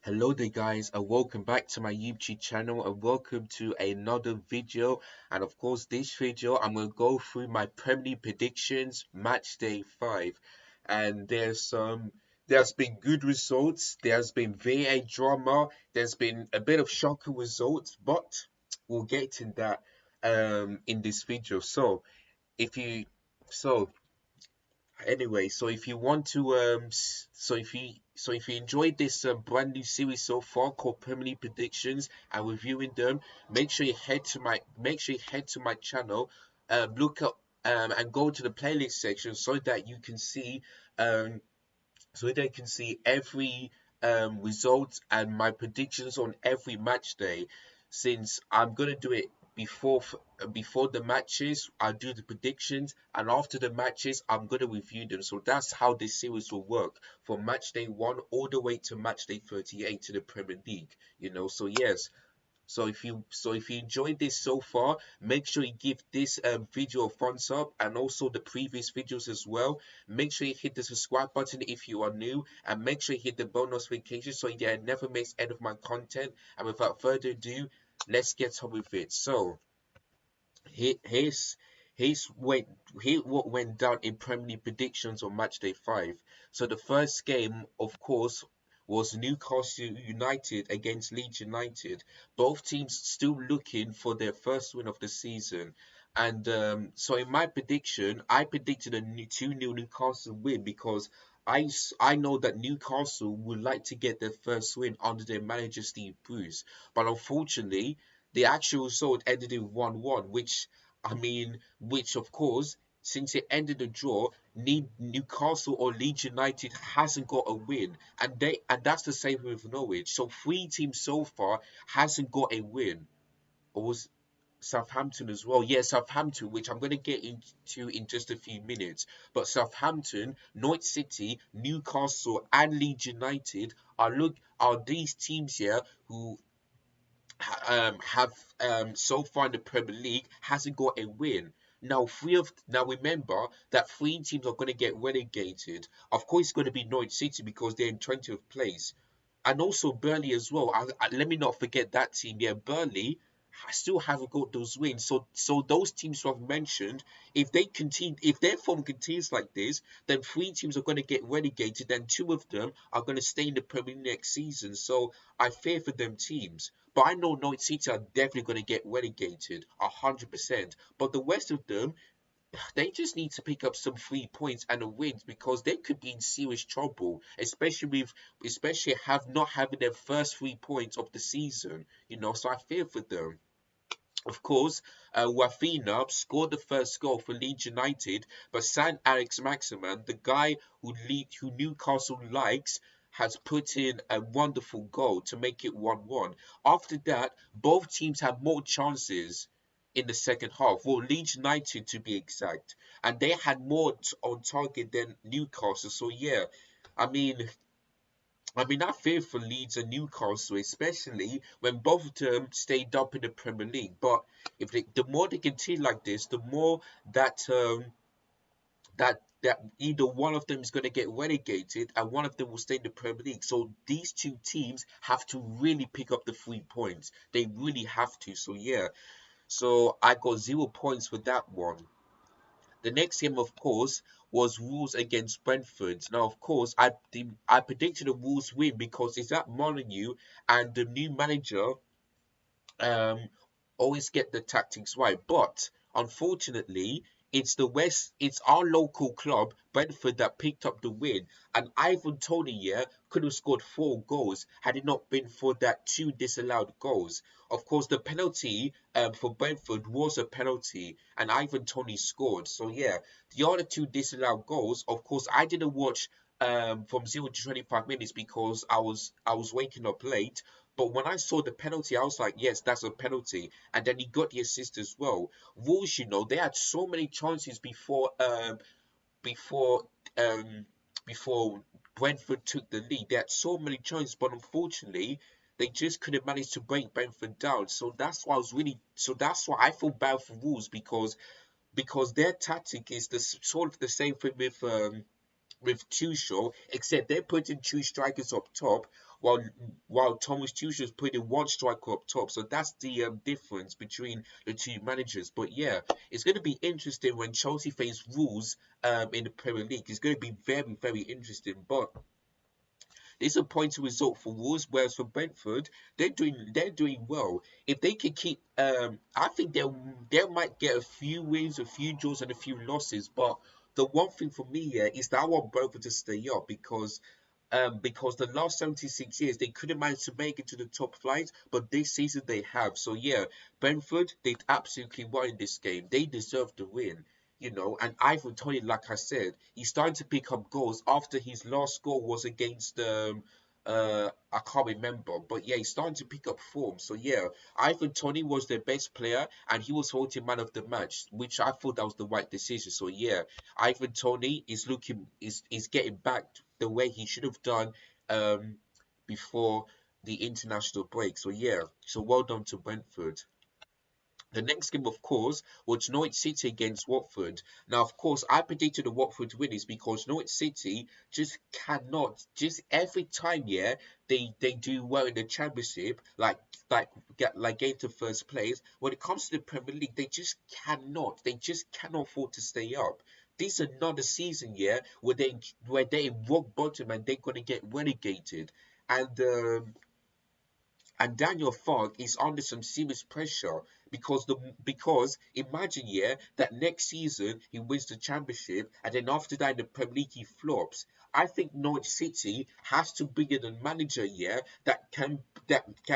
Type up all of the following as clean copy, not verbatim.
Hello there guys, and welcome back to my YouTube channel, and welcome to another video. And of course this video I'm going to go through my Premier League predictions match day 5. And there's been good results, there's been VA drama, there's been a bit of shocking results, but we'll get to that in this video. If you so Anyway, so if you want to if you enjoyed this brand new series so far called Premier League Predictions and reviewing them, make sure you head to my channel, look up and go to the playlist section so that you can see um so they can see every result and my predictions on every match day. Since I'm gonna do it before the matches, I'll do the predictions, and after the matches, I'm gonna review them. So that's how this series will work from match day 1 all the way to match day 38 to the Premier League. So yes, so if you enjoyed this so far, make sure you give this video a thumbs up, and also the previous videos as well. Make sure you hit the subscribe button if you are new, and make sure you hit the bell notification so you never miss any of my content. And without further ado, let's get on with it. So he- here's here's went here what went down in Premier League predictions on match day 5. So the first game, of course, was Newcastle United against Leeds United. Both teams still looking for their first win of the season. And so in my prediction, I predicted a 2-0 Newcastle win because I know that Newcastle would like to get their first win under their manager Steve Bruce. But unfortunately, the actual result ended in 1-1, which of course, since it ended a draw, Newcastle or Leeds United hasn't got a win, and that's the same with Norwich. So three teams so far hasn't got a win. Or was Southampton as well? Yeah, Southampton, which I'm going to get into in just a few minutes. But Southampton, Norwich City, Newcastle, and Leeds United are these teams here who have so far in the Premier League hasn't got a win. Now remember that three teams are going to get relegated. Of course, it's going to be Norwich City because they're in 20th place, and also Burnley as well. Let me not forget that team. Yeah, Burnley still haven't got those wins. So those teams who I've mentioned, if their form continues like this, then three teams are going to get relegated, and two of them are going to stay in the Premier League next season. So I fear for them teams. But I know Norwich City are definitely going to get relegated, 100%. But the rest of them, they just need to pick up some 3 points and a win because they could be in serious trouble, especially have not having their first 3 points of the season. So I fear for them. Of course, Rafinha scored the first goal for Leeds United, but San Alex Maximan, the guy who Newcastle likes, has put in a wonderful goal to make it 1-1. After that, both teams had more chances in the second half. Well, Leeds United to be exact, and they had more on target than Newcastle. So yeah, I mean, I fear for Leeds and Newcastle, especially when both of them stayed up in the Premier League. But the more they continue like this, the more that either one of them is going to get relegated and one of them will stay in the Premier League. So these two teams have to really pick up the 3 points. They really have to. So yeah, so I got 0 points for that one. The next game, of course, was Wolves against Brentford. Now, of course, I predicted a Wolves win because it's at Molyneux, and the new manager um always get the tactics right. But unfortunately, it's our local club, Brentford, that picked up the win. And Ivan Toney here could have scored 4 goals had it not been for that two disallowed goals. Of course, the penalty for Brentford was a penalty, and Ivan Toney scored. So yeah, the other two disallowed goals. Of course, I didn't watch from 0 to 25 minutes because I was waking up late. But when I saw the penalty, I was like, yes, that's a penalty. And then he got the assist as well. Wolves, they had so many chances before um before Brentford took the lead. They had so many chances, but unfortunately, they just couldn't manage to break Brentford down. So that's why I feel bad for Wolves because their tactic is sort of the same thing with with Tuchel, except they're putting two strikers up top, while Thomas Tuchel is putting one striker up top. So that's the difference between the two managers. But yeah, it's going to be interesting when Chelsea face Wolves in the Premier League. It's going to be very, very interesting. But disappointing result for Wolves, whereas for Brentford, they're doing well. If they can keep, I think they might get a few wins, a few draws, and a few losses. But the one thing for me here is that I want Brentford to stay up because the last 76 years they couldn't manage to make it to the top flight, but this season they have. So yeah, Brentford did absolutely well in this game. They deserve the win. And Ivan Toney, like I said, he's starting to pick up goals after his last goal was against I can't remember, but yeah, he's starting to pick up form. So yeah, Ivan Toney was their best player and he was voted man of the match, which I thought that was the right decision. So yeah, Ivan Toney is getting back the way he should have done um before the international break. So yeah, so well done to Brentford. The next game, of course, was Norwich City against Watford. Now, of course, I predicted the Watford win is because Norwich City just cannot, just every time, yeah, they do well in the Championship, like getting to first place. When it comes to the Premier League, they just cannot afford to stay up. This is another season, yeah, where they rock bottom and they're gonna get relegated. And Daniel Fark is under some serious pressure because imagine, yeah, that next season he wins the championship and then after that in the Premier League he flops. I think Norwich City has to bring in a manager, yeah, that can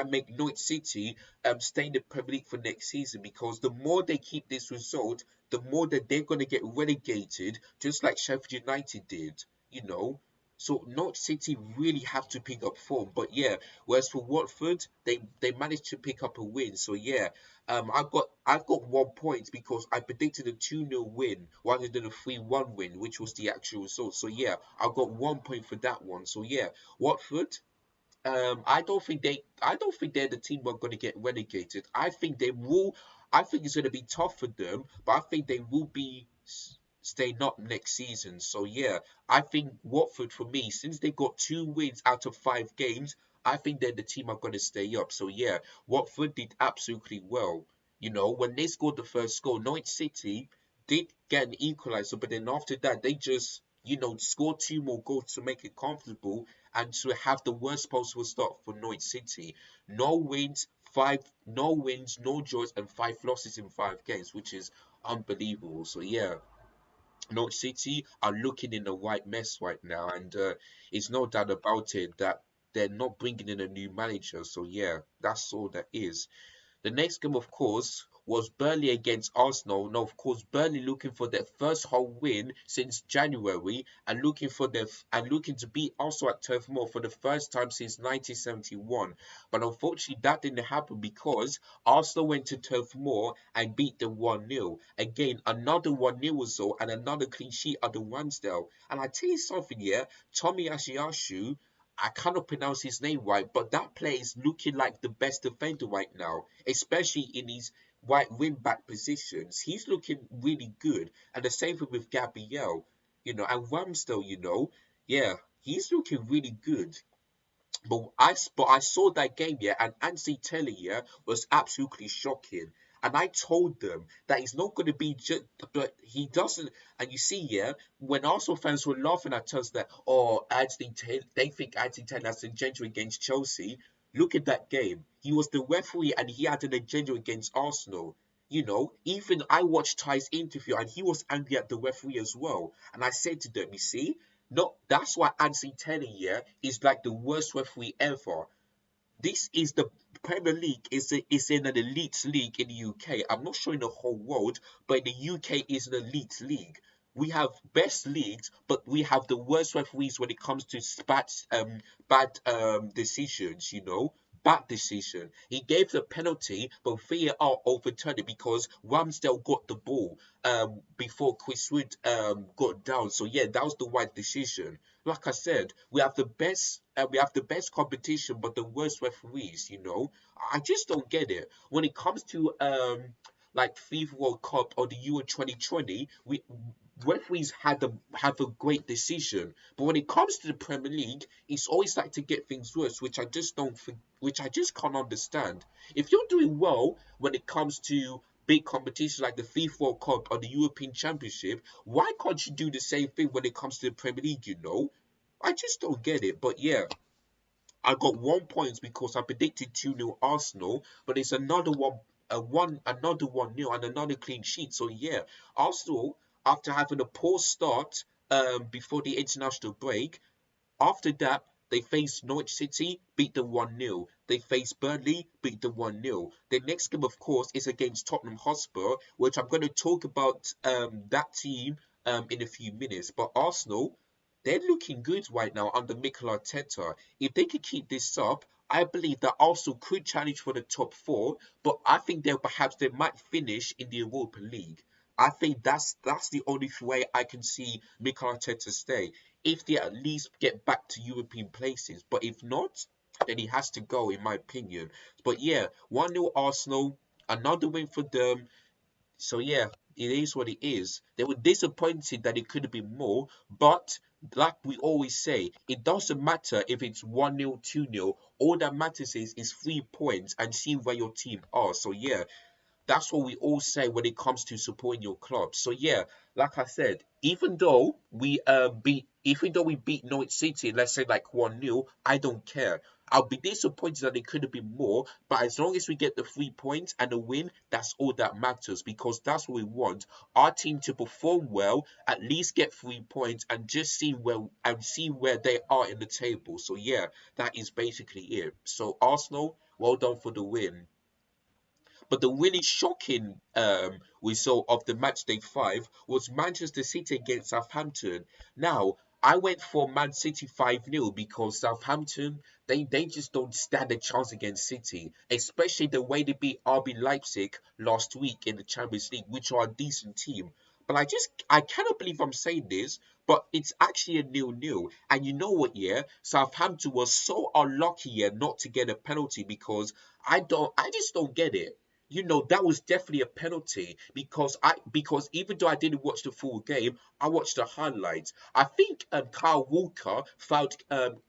make Norwich City stay in the Premier League for next season, because the more they keep this result, the more that they're gonna get relegated, just like Sheffield United did, you know. So Norwich City really have to pick up form. But yeah, whereas for Watford, they managed to pick up a win. So yeah, I've got 1 point because I predicted a 2-0 win rather than a 3-1 win, which was the actual result. So yeah, I've got 1 point for that one. So yeah, Watford. I don't think they're the team who are going to get relegated. I think they will. I think it's going to be tough for them, but I think they will be staying up next season. So yeah, I think Watford for me, since they got 2 wins out of 5 games, I think they're the team are going to stay up. So yeah, Watford did absolutely well. When they scored the first goal, Norwich City did get an equalizer, but then after that, they just scored 2 more goals to make it comfortable and to have the worst possible start for Norwich City. No wins, no draws, and 5 losses in 5 games, which is unbelievable. So yeah, Norwich City are looking in a white mess right now, and it's no doubt about it that they're not bringing in a new manager. So yeah, that's all that is. The next game, of course, was Burnley against Arsenal. Now, of course, Burnley looking for their first home win since January and looking to beat Arsenal at Turf Moor for the first time since 1971. But unfortunately, that didn't happen because Arsenal went to Turf Moor and beat them 1-0. Again, another 1-0 result and another clean sheet under Ramsdale. And I tell you something, yeah, Tommy Ashiashu, I cannot pronounce his name right, but that player is looking like the best defender right now, especially in his right wing back positions. He's looking really good, and the same thing with Gabriel, and Ramsdale, yeah, he's looking really good. But I saw that game, yeah, and Anthony Taylor, yeah, was absolutely shocking. And I told them that he's not going to be just, but he doesn't. And you see, yeah, when Arsenal fans were laughing at us that, oh, Anthony Taylor, they think Anthony Taylor has an agenda against Chelsea. Look at that game. He was the referee and he had an agenda against Arsenal. Even I watched Ty's interview and he was angry at the referee as well. And I said to them, you see, no, that's why Anthony Taylor here is like the worst referee ever. This is the Premier League is in an elite league in the UK. I'm not sure in the whole world, but in the UK is an elite league. We have best leagues, but we have the worst referees when it comes to bad decisions. Bad decision. He gave the penalty, but VAR overturned it because Ramsdale got the ball before Chris Wood got down. So yeah, that was the right decision. Like I said, we have the best competition, but the worst referees. I just don't get it. When it comes to like FIFA World Cup or the Euro 2020, referees have a great decision, but when it comes to the Premier League, it's always like to get things worse, which I just don't think, which I just can't understand. If you're doing well when it comes to big competitions like the FIFA World Cup or the European Championship, why can't you do the same thing when it comes to the Premier League? I just don't get it. But yeah, I got 1 point because I predicted 2-0 Arsenal, but it's another 1-0 and another clean sheet. So yeah, Arsenal, after having a poor start before the international break, after that, they faced Norwich City, beat them 1-0. They faced Burnley, beat them 1-0. The next game, of course, is against Tottenham Hotspur, which I'm going to talk about that team in a few minutes. But Arsenal, they're looking good right now under Mikel Arteta. If they could keep this up, I believe that Arsenal could challenge for the top four, but I think they might finish in the Europa League. I think that's the only way I can see Mikel Arteta stay if they at least get back to European places. But if not, then he has to go, in my opinion. But yeah, 1-0 Arsenal, another win for them. So yeah, it is what it is. They were disappointed that it could have been more, but like we always say, it doesn't matter if it's 1-0, 2-0. All that matters is 3 points and see where your team are. So yeah, that's what we all say when it comes to supporting your club. So yeah, like I said, even though we beat Norwich City, let's say like 1-0, I don't care. I'll be disappointed that it could have been more, but as long as we get the 3 points and a win, that's all that matters because that's what we want. Our team to perform well, at least get 3 points and just see where they are in the table. So yeah, that is basically it. So Arsenal, well done for the win. But the really shocking we saw of the matchday 5 was Manchester City against Southampton. Now, I went for Man City 5-0 because Southampton, they just don't stand a chance against City, especially the way they beat RB Leipzig last week in the Champions League, which are a decent team. But I cannot believe I'm saying this, but it's actually a 0-0. And you know what, yeah? Southampton was so unlucky here not to get a penalty because I just don't get it. That was definitely a penalty because even though I didn't watch the full game, I watched the highlights. I think Kyle Walker fouled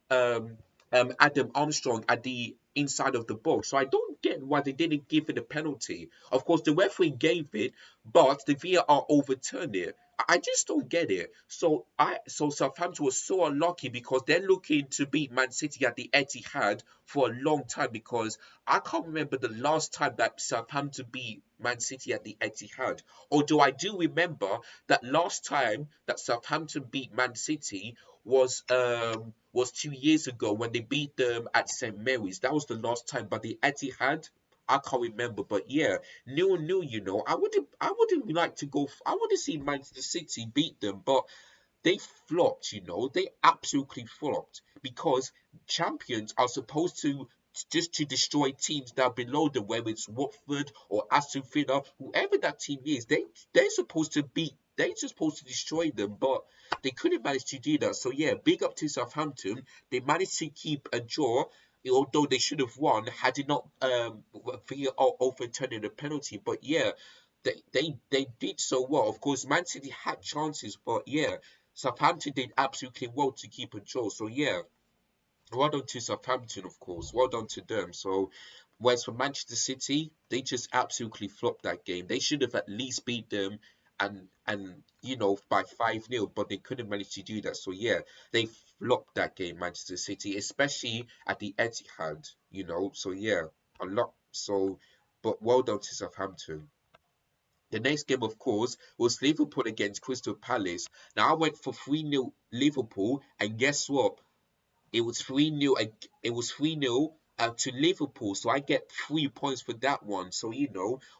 Adam Armstrong at the inside of the box. So I don't get why they didn't give it a penalty. Of course, the referee gave it, but the VAR overturned it. I just don't get it. So Southampton was so unlucky because they're looking to beat Man City at the Etihad for a long time because I can't remember the last time that Southampton beat Man City at the Etihad. Although I do remember that last time that Southampton beat Man City was 2 years ago when they beat them at St Mary's. That was the last time. But the Etihad, I can't remember. But yeah, 0-0. I wouldn't like to go. I would have seen Manchester City beat them, but they flopped. They absolutely flopped because champions are supposed to just to destroy teams that are below them, whether it's Watford or Aston Villa, whoever that team is, they're just supposed to destroy them, but they couldn't manage to do that. So yeah, big up to Southampton. They managed to keep a draw, although they should have won had it not overturning the penalty. But yeah, they did so well. Of course, Man City had chances, but yeah, Southampton did absolutely well to keep a draw. So yeah, well done to Southampton, of course. Well done to them. So, whereas for Manchester City, they just absolutely flopped that game. They should have at least beat them and by 5-0, but they couldn't manage to do that. So yeah, they flopped that game, Manchester City, especially at the Etihad. So yeah, a lot. So, but well done to Southampton. The next game, of course, was Liverpool against Crystal Palace. Now I went for 3-0 Liverpool, and guess what? It was 3-0. It was 3-0 to Liverpool, so I get 3 points for that one. So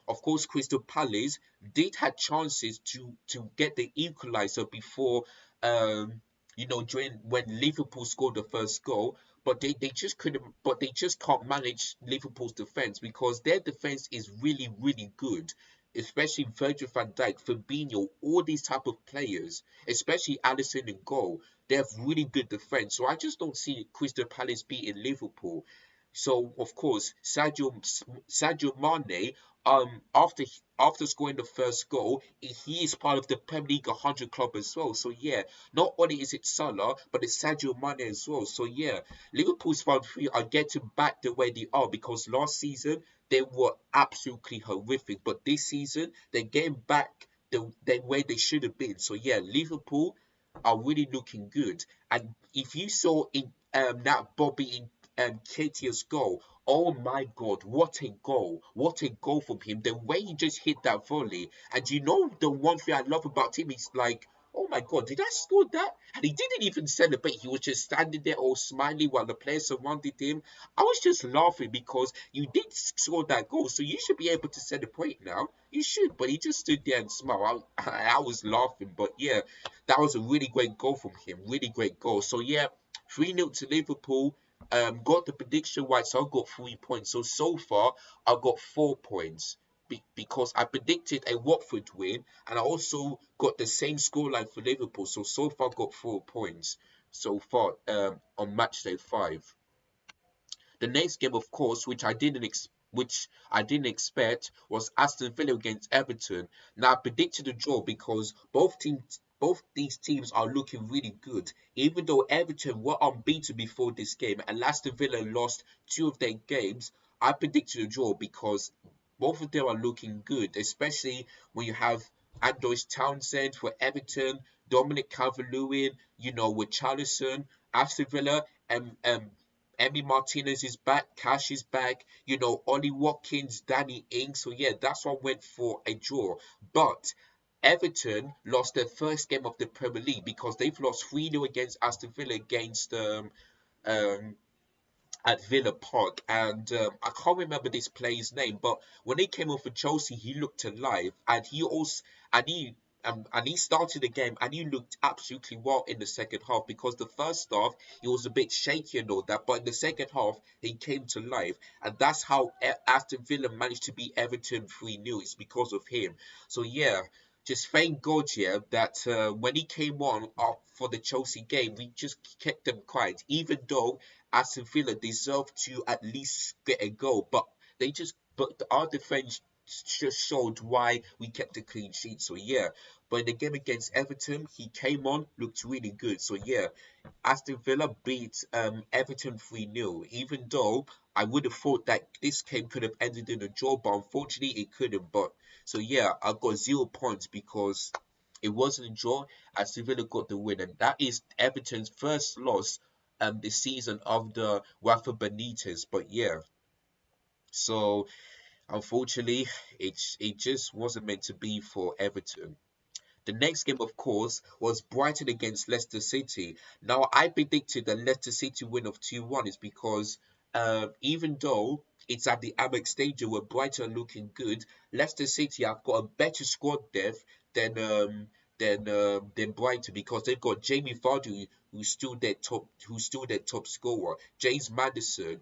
of course, Crystal Palace did have chances to get the equalizer before during when Liverpool scored the first goal. But they just couldn't. But they just can't manage Liverpool's defense because their defense is really really good, especially Virgil van Dijk, Fabinho, all these type of players, especially Alisson in goal. They have really good defense. So I just don't see Crystal Palace beating Liverpool. So of course, Sadio Mane, after scoring the first goal, he is part of the Premier League 100 club as well. So yeah, not only is it Salah, but it's Sadio Mane as well. So yeah, Liverpool's front three are getting back the way they are, because last season they were absolutely horrific, but this season they're getting back the way they should have been. So yeah, Liverpool are really looking good. And if you saw in that Bobby Ketia's goal, oh my God, what a goal! What a goal from him! The way he just hit that volley. And you know the one thing I love about him is like, oh my God, did I score that? And he didn't even celebrate. He was just standing there all smiling while the players surrounded him. I was just laughing because you did score that goal, so you should be able to celebrate now. You should, but he just stood there and smiled. I was laughing, but yeah, that was a really great goal from him. Really great goal. So yeah, 3-0 to Liverpool. Got the prediction right, so I got 3 points. So far, I got 4 points because I predicted a Watford win, and I also got the same scoreline for Liverpool. So far, I got 4 points so far on Matchday 5. The next game, of course, which I didn't expect, was Aston Villa against Everton. Now I predicted a draw because both these teams are looking really good. Even though Everton were unbeaten before this game and Aston Villa lost two of their games, I predicted a draw because both of them are looking good, especially when you have Andros Townsend for Everton, Dominic Calvert-Lewin, with Charlison, Aston Villa, and Emi Martinez is back, Cash is back, Ollie Watkins, Danny Ings. So yeah, that's why I went for a draw. But Everton lost their first game of the Premier League because they've lost 3-0 against Aston Villa against um at Villa Park, and I can't remember this player's name, but when he came off for Chelsea, he looked alive, and he started the game, and he looked absolutely well in the second half because the first half he was a bit shaky and all that, but in the second half he came to life, and that's how Aston Villa managed to beat Everton 3-0. It's because of him. So yeah. Just thank God, yeah, that when he came on for the Chelsea game, we just kept them quiet. Even though Aston Villa deserved to at least get a goal, but our defense just showed why we kept a clean sheet. So yeah, but in the game against Everton, he came on, looked really good. So yeah, Aston Villa beat Everton 3-0. Even though I would have thought that this game could have ended in a draw, but unfortunately it couldn't. But so yeah, I got 0 points because it wasn't a draw. Aston Villa got the win, and that is Everton's first loss this season of the Rafa Benitez. But yeah, so unfortunately, it just wasn't meant to be for Everton. The next game, of course, was Brighton against Leicester City. Now, I predicted a Leicester City win of 2-1 is because even though it's at the Amex Stadium where Brighton are looking good, Leicester City have got a better squad depth than um, than Brighton because they've got Jamie Vardy who's still their top scorer, James Maddison,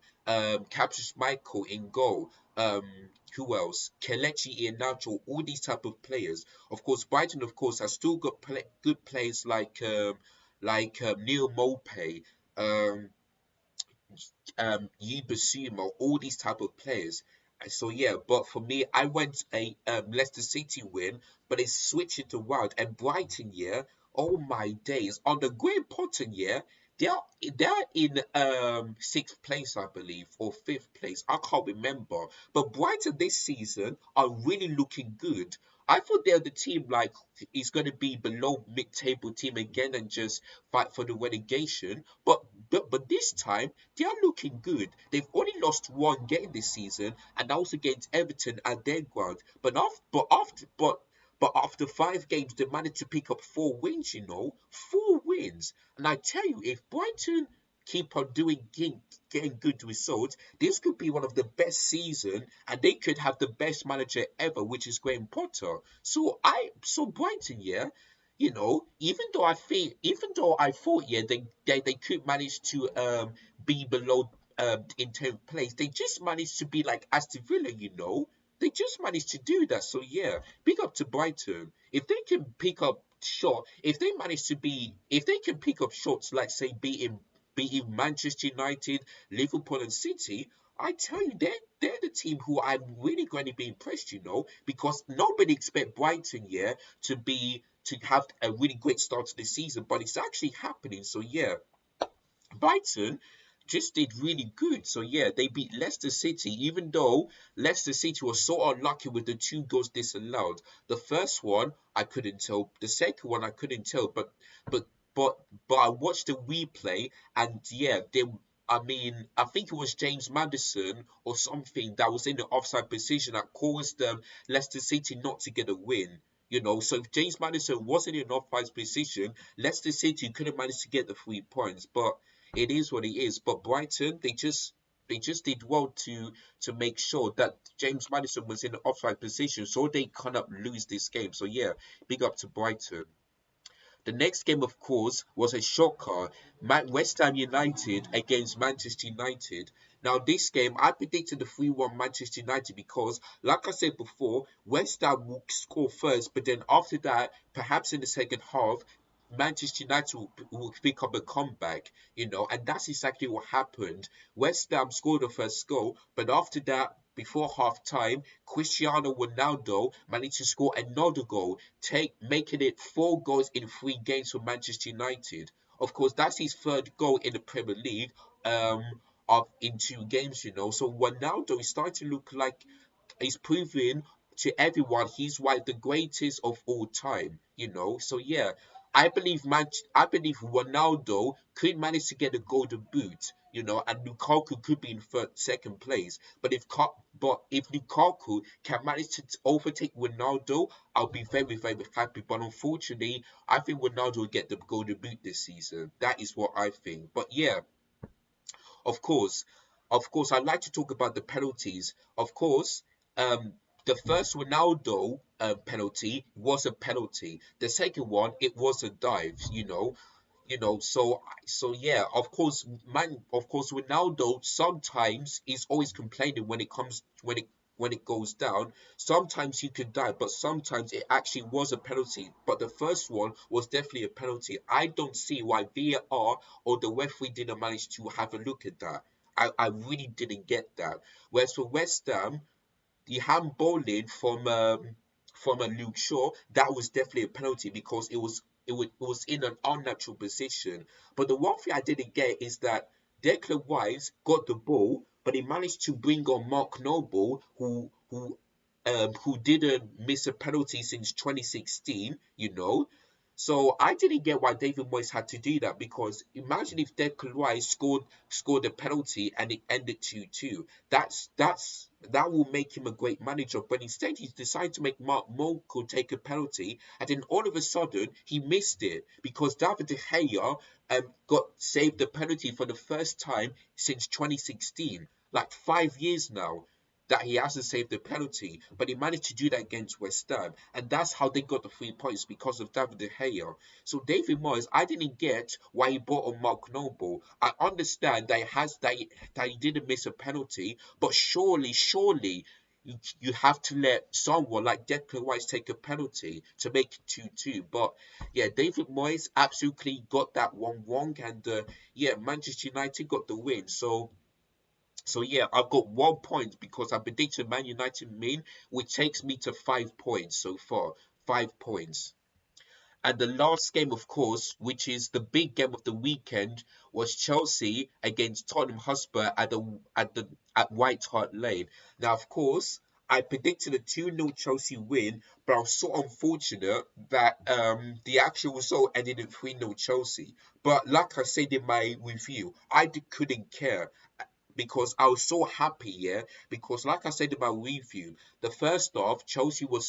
Cassius Michael in goal, um, who else? Kelechi Iheanacho, all these type of players. Of course, Brighton, of course, has still got good players like Neil Maupay, um, Yubasumo, all these type of players. And so yeah, but for me, I went a Leicester City win, but it's switching to Wild and Brighton. Yeah, oh my days, on the Graham Potter. Yeah, they're in sixth place, I believe, or fifth place. I can't remember. But Brighton this season are really looking good. I thought they're the team like is going to be below mid-table team again and just fight for the relegation. But this time they are looking good. They've only lost one game this season, and that was against Everton at their ground. But after 5 games, they managed to pick up 4 wins. 4 wins. And I tell you, if Brighton keep on getting good results, this could be one of the best season, and they could have the best manager ever, which is Graham Potter. So Brighton, yeah, even though I thought, yeah, they could manage to be below in 10th place, they just managed to be like Aston Villa. They just managed to do that. So yeah, big up to Brighton. If they can pick up if they can pick up shots like say beating be it Manchester United, Liverpool, and City, I tell you, they're the team who I'm really going to be impressed, because nobody expect Brighton, yeah, to have a really great start to the season, but it's actually happening. So yeah, Brighton just did really good. So yeah, they beat Leicester City, even though Leicester City was so unlucky with the two goals disallowed. The first one I couldn't tell. The second one I couldn't tell. But but but I watched the replay, and yeah, they. I mean, I think it was James Maddison or something that was in the offside position that caused Leicester City not to get a win. So if James Maddison wasn't in an offside position, Leicester City could have managed to get the 3 points. But it is what it is. But Brighton, they just did well to make sure that James Maddison was in the offside position, so they cannot lose this game. So yeah, big up to Brighton. The next game, of course, was a shocker. West Ham United against Manchester United. Now, this game, I predicted the 3-1 Manchester United because, like I said before, West Ham will score first, but then after that, perhaps in the second half, Manchester United will pick up a comeback, and that's exactly what happened. West Ham scored the first goal, but after that, before half time, Cristiano Ronaldo managed to score another goal, making it 4 goals in 3 games for Manchester United. Of course, that's his third goal in the Premier League um, in 2 games. So Ronaldo is starting to look like he's proving to everyone he's one of the greatest of all time. So yeah, I believe Ronaldo could manage to get a golden boot, and Lukaku could be in second place. But if Lukaku can manage to overtake Ronaldo, I'll be very, very happy. But unfortunately, I think Ronaldo will get the golden boot this season. That is what I think. But yeah, of course, I'd like to talk about the penalties. Of course, the first Ronaldo penalty was a penalty. The second one, it was a dive. So yeah, of course Ronaldo sometimes is always complaining when it goes down. Sometimes you can die, but sometimes it actually was a penalty. But the first one was definitely a penalty. I don't see why VAR or the referee didn't manage to have a look at that. I really didn't get that. Whereas for West Ham, the handballing from a Luke Shaw, that was definitely a penalty because it was in an unnatural position. But the one thing I didn't get is that Declan Rice got the ball, but he managed to bring on Mark Noble, who didn't miss a penalty since 2016. So I didn't get why David Moyes had to do that because imagine if Declan Rice scored a penalty and it ended 2-2. That will make him a great manager. But instead, he decided to make Mark Mokel take a penalty, and then all of a sudden he missed it because David De Gea got saved the penalty for the first time since 2016, like 5 years now. That he hasn't saved the penalty, but he managed to do that against West Ham, and that's how they got the 3 points because of David De Gea. So David Moyes, I didn't get why he brought on Mark Noble. I understand that he didn't miss a penalty, but surely you have to let someone like Declan Rice take a penalty to make it 2-2. But yeah, David Moyes absolutely got that one wrong, and yeah, Manchester United got the win. So yeah, I've got 1 point because I predicted Man United win, which takes me to 5 points so far. 5 points. And the last game, of course, which is the big game of the weekend, was Chelsea against Tottenham Hotspur at White Hart Lane. Now, of course, I predicted a 2-0 Chelsea win, but I was so unfortunate that the actual result ended in 3-0 Chelsea. But like I said in my review, couldn't care because I was so happy, yeah. Because like I said in my review, the first half, Chelsea were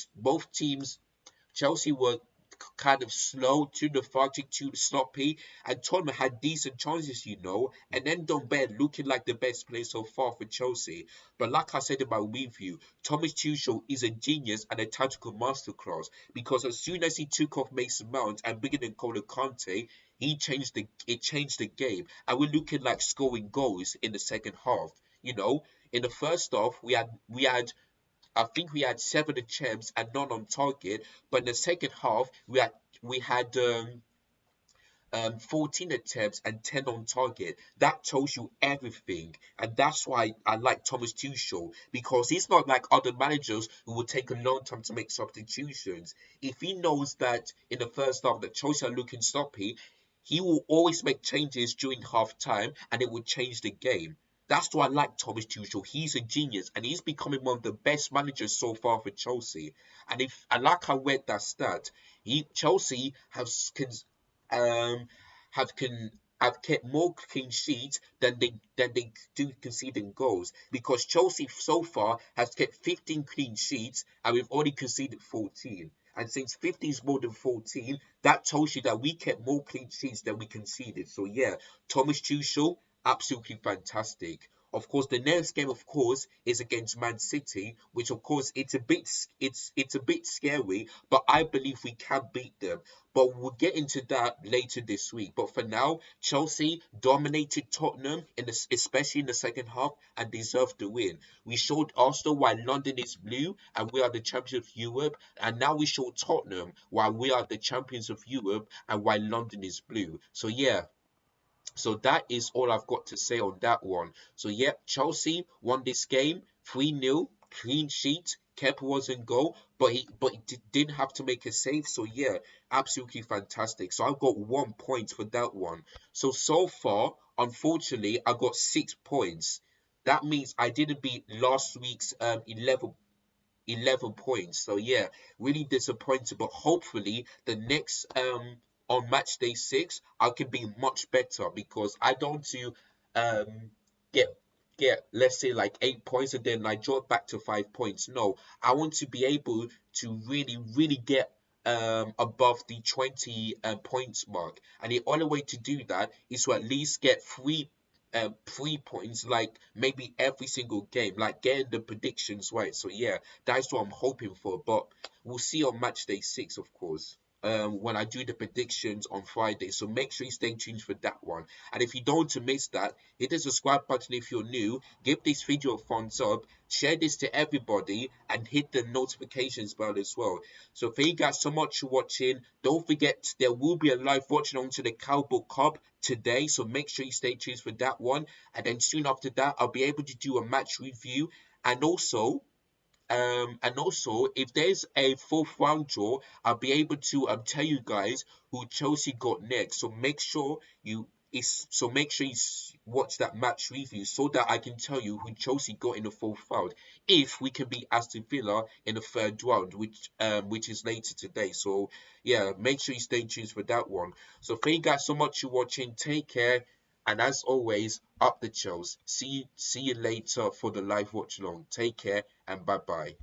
kind of slow, too lethargic, too sloppy, and Tottenham had decent chances, and then Ndombele looking like the best player so far for Chelsea. But like I said in my review, Thomas Tuchel is a genius and a tactical masterclass because as soon as he took off Mason Mount and bringing in N'Golo Kante, it changed the game, and we're looking like scoring goals in the second half. In the first half, I think we had 7 attempts and none on target. But in the second half, we had 14 attempts and 10 on target. That tells you everything. And that's why I like Thomas Tuchel, because he's not like other managers who will take a long time to make substitutions. If he knows that in the first half that Chelsea are looking sloppy, he will always make changes during half time and it will change the game. That's why I like Thomas Tuchel. He's a genius and he's becoming one of the best managers so far for Chelsea. And if I like I read that stat, Chelsea um have can have kept more clean sheets than they do conceding goals, because Chelsea so far has kept 15 clean sheets and we've only conceded 14. And since 15 is more than 14, that tells you that we kept more clean sheets than we conceded. So yeah, Thomas Tuchel, absolutely fantastic. Of course, the next game, of course, is against Man City, which of course it's a bit scary, but I believe we can beat them. But we'll get into that later this week. But for now, Chelsea dominated Tottenham especially in the second half, and deserved the win. We showed Arsenal why London is blue and we are the champions of Europe, and now we show Tottenham why we are the champions of Europe and why London is blue. So yeah, so that is all I've got to say on that one. So yep, Chelsea won this game 3-0, clean sheet. Kepa was in goal, but he didn't have to make a save. So yeah, absolutely fantastic. So I've got 1 point for that one. So far, unfortunately, I got 6 points. That means I didn't beat last week's 11 points. So yeah, really disappointed. But hopefully the next on match day 6, I can be much better, because I don't want to um get let's say like 8 points and then I drop back to 5 points. No, I want to be able to really get above the 20 points mark. And the only way to do that is to at least get 3 points, like maybe every single game, like getting the predictions right. So yeah, that's what I'm hoping for. But we'll see on match day 6, of course. When I do the predictions on Friday. So make sure you stay tuned for that one. And if you don't want to miss that, hit the subscribe button if you're new, give this video a thumbs up, share this to everybody, and hit the notifications bell as well. So thank you guys so much for watching. Don't forget, there will be a live watching on to the Cowboy Cup today, so make sure you stay tuned for that one. And then soon after that, I'll be able to do a match review, and also, if there's a fourth round draw, I'll be able to tell you guys who Chelsea got next. So make sure you watch that match review so that I can tell you who Chelsea got in the fourth round. If we can beat Aston Villa in the third round, which is later today. So yeah, make sure you stay tuned for that one. So thank you guys so much for watching. Take care. And as always, up the Chels. See you later for the live watch along. Take care and bye bye.